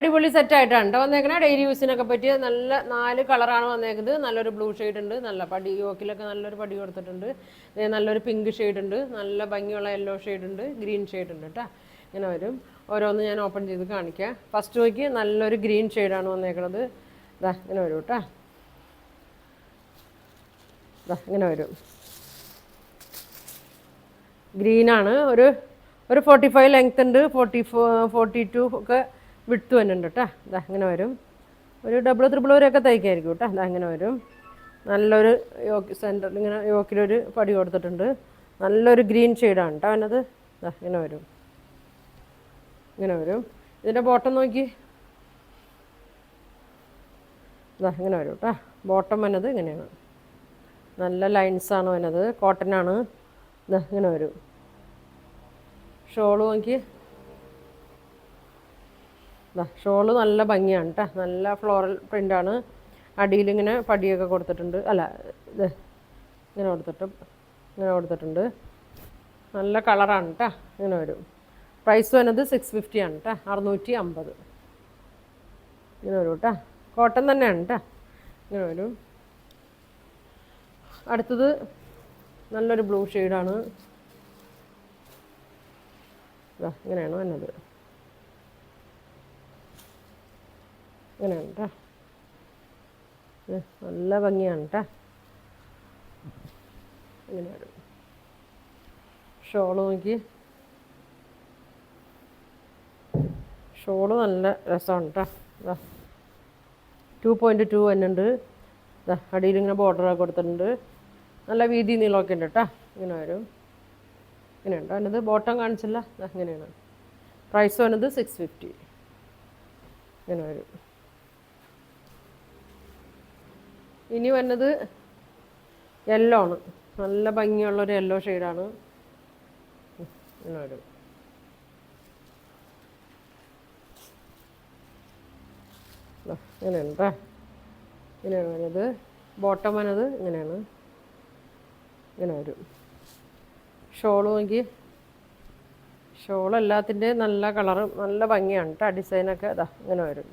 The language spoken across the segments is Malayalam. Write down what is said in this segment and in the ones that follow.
അടിപൊളി സെറ്റായിട്ടാണ് കേട്ടോ വന്നേക്കുന്നത്. ഡെയിലി യൂസിനൊക്കെ പറ്റിയ നല്ല 4 കളറാണ് വന്നേക്കുന്നത്. നല്ലൊരു ബ്ലൂ ഷെയ്ഡ് ഉണ്ട്, നല്ല പടി യോക്കിലൊക്കെ നല്ലൊരു പടി കൊടുത്തിട്ടുണ്ട്. നല്ലൊരു പിങ്ക് ഷെയ്ഡ് ഉണ്ട്, നല്ല ഭംഗിയുള്ള യെല്ലോ ഷെയ്ഡ് ഉണ്ട്, ഗ്രീൻ ഷെയ്ഡ് ഉണ്ട് കേട്ടോ. ഇങ്ങനെ വരും. ഓരോന്ന് ഞാൻ ഓപ്പൺ ചെയ്ത് കാണിക്കാം. ഫസ്റ്റ് നോക്കി നല്ലൊരു ഗ്രീൻ ഷെയ്ഡാണ് വന്നേക്കുന്നത്. ഇതാ ഇങ്ങനെ വരും കേട്ടോ. ഇതാ ഇങ്ങനെ വരും. ഗ്രീനാണ്. ഒരു 45 ലെങ്ത് ഉണ്ട്, 42 ഒക്കെ വിട്ട് വന്നുണ്ട് കേട്ടോ. ഇതാ ഇങ്ങനെ വരും. ഒരു ഡബിൾ ത്രിബിൾ വരെയൊക്കെ തയ്ക്കായിരിക്കും കേട്ടോ. ഇതാ ഇങ്ങനെ വരും. നല്ലൊരു യോക്ക് സെൻറ്ററിൽ ഇങ്ങനെ യോക്കിലൊരു പടി കൊടുത്തിട്ടുണ്ട്. നല്ലൊരു ഗ്രീൻ ഷെയ്ഡാണ് കേട്ടോ അതിനത്. ഇതാ ഇങ്ങനെ വരും. ഇങ്ങനെ വരും. ഇതിൻ്റെ ബോട്ടം നോക്കി. ഇതാ ഇങ്ങനെ വരും കേട്ടോ. ബോട്ടം വന്നത് ഇങ്ങനെയാണ്. നല്ല ലൈൻസാണ് വന്നത്. കോട്ടനാണ്. ഇതാ ഇങ്ങനെ വരും. ഷോള് നോക്കി. ഇതാ ഷോള് നല്ല ഭംഗിയാണ് കേട്ടോ. നല്ല ഫ്ലോറൽ പ്രിൻ്റാണ്. അടിയിലിങ്ങനെ പടിയൊക്കെ കൊടുത്തിട്ടുണ്ട്. അല്ല ഇത് ഇങ്ങനെ കൊടുത്തിട്ടുണ്ട്. നല്ല കളറാണ് കേട്ടോ. ഇങ്ങനെ വരും. പ്രൈസ് വന്നത് 650 ആണ് കേട്ടോ. 650. ഇങ്ങനെ വരും കേട്ടോ. കോട്ടൺ തന്നെയാണ് കേട്ടോ. ഇങ്ങനെ വരും. അടുത്തത് നല്ലൊരു ബ്ലൂ ഷെയ്ഡാണ്. ഇതാ ഇങ്ങനെയാണ് വന്നത്. ഇങ്ങനെയാണ് കേട്ടോ. നല്ല ഭംഗിയാണ് കേട്ടോ. ഇങ്ങനെ വരും. ഷോള് നോക്കി. ഷോള് നല്ല രസമാണ് കേട്ടോ. ഇതാ 2.2 വന്നുണ്ട്. ഇതാ അടിയിലിങ്ങനെ ബോർഡറൊക്കെ കൊടുത്തിട്ടുണ്ട്. നല്ല വീതി നീളമൊക്കെ ഉണ്ട് കേട്ടോ. ഇങ്ങനെ വരും. ഇങ്ങനെയുണ്ട്. അതിനത് ബോട്ടം കാണിച്ചില്ല. ഇങ്ങനെയാണ്. പ്രൈസ് വന്നത് 650. ഇങ്ങനെ വരും. ഇനി വന്നത് യെല്ലോ ആണ്. നല്ല ഭംഗിയുള്ളൊരു യെല്ലോ ഷെയ്ഡാണ്. ഇങ്ങനെ വരും. ഇങ്ങനെയുണ്ട്. ഇങ്ങനെയാണ് വരുന്നത്. ബോട്ടം വന്നത് ഇങ്ങനെയാണ്. ഇങ്ങനെ വരും. ഷോള് നോക്കി. ഷോൾ എല്ലാത്തിൻ്റെയും നല്ല കളറ് നല്ല ഭംഗിയാണ് കേട്ടോ. ഡിസൈനൊക്കെ ഇതാ ഇങ്ങനെ വരും.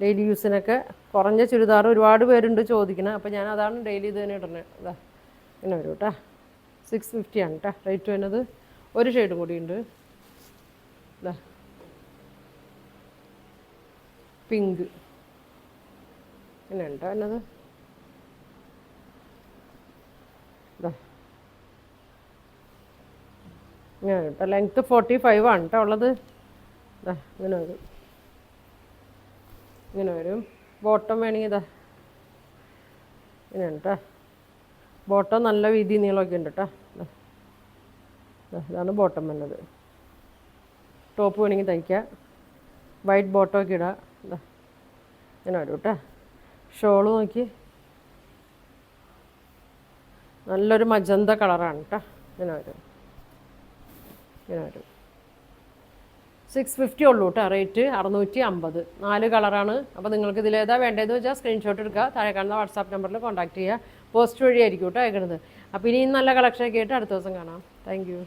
ഡെയിലി യൂസിനൊക്കെ കുറഞ്ഞ ചുരിദാർ ഒരുപാട് പേരുണ്ട് ചോദിക്കണം. അപ്പോൾ ഞാൻ അതാണ് ഡെയിലി ഇത് തന്നെ ഇടുന്നത്. ഇതാ ഇങ്ങനെ വരും കേട്ടോ. 650 ആണ് കേട്ടോ റേറ്റ് വരുന്നത്. ഒരു ഷെയ്ഡ് കൂടിയുണ്ട്. ഇതാ പിങ്ക്. ഇങ്ങനെ ഉണ്ടോ എന്നത്. ഇതാ ഇങ്ങനെ കേട്ടോ. ലെങ്ത്ത് 45 ആണ് കേട്ടോ ഉള്ളത്. ഇതാ ഇങ്ങനെ വരും. ഇങ്ങനെ വരും. ബോട്ടം വേണമെങ്കിൽ ഇതാ ഇങ്ങനെയാണ് കേട്ടോ. ബോട്ടം നല്ല വീതി നീളമൊക്കെ ഉണ്ട് കേട്ടോ. ഇതാണ് ബോട്ടം വന്നത്. ടോപ്പ് വേണമെങ്കിൽ തയ്ക്കുക. വൈറ്റ് ബോട്ടമൊക്കെ ഇടാം. ഇതാ ഇങ്ങനെ വരും കേട്ടോ. ഷോള് നോക്കി. നല്ലൊരു മജന്ത കളറാണ് കേട്ടോ. ഇങ്ങനെ വരും. ഇങ്ങനെ വരും. 650 ഉള്ളൂ കേട്ടോ റേറ്റ്. 650. 4 കളറാണ്. അപ്പോൾ നിങ്ങൾക്ക് ഇതിലേതാ വേണ്ടതെന്ന് വെച്ചാൽ സ്ക്രീൻഷോട്ട് എടുക്കുക. താഴെ കാണുന്ന വാട്സാപ്പ് നമ്പറിൽ കോൺടാക്ട് ചെയ്യുക. പോസ്റ്റ് വഴിയായിരിക്കും കേട്ടോ അയക്കുന്നത്. അപ്പോൾ ഇനിയും നല്ല കളക്ഷനൊക്കെ ആയിട്ട് അടുത്ത ദിവസം കാണാം. Thank you.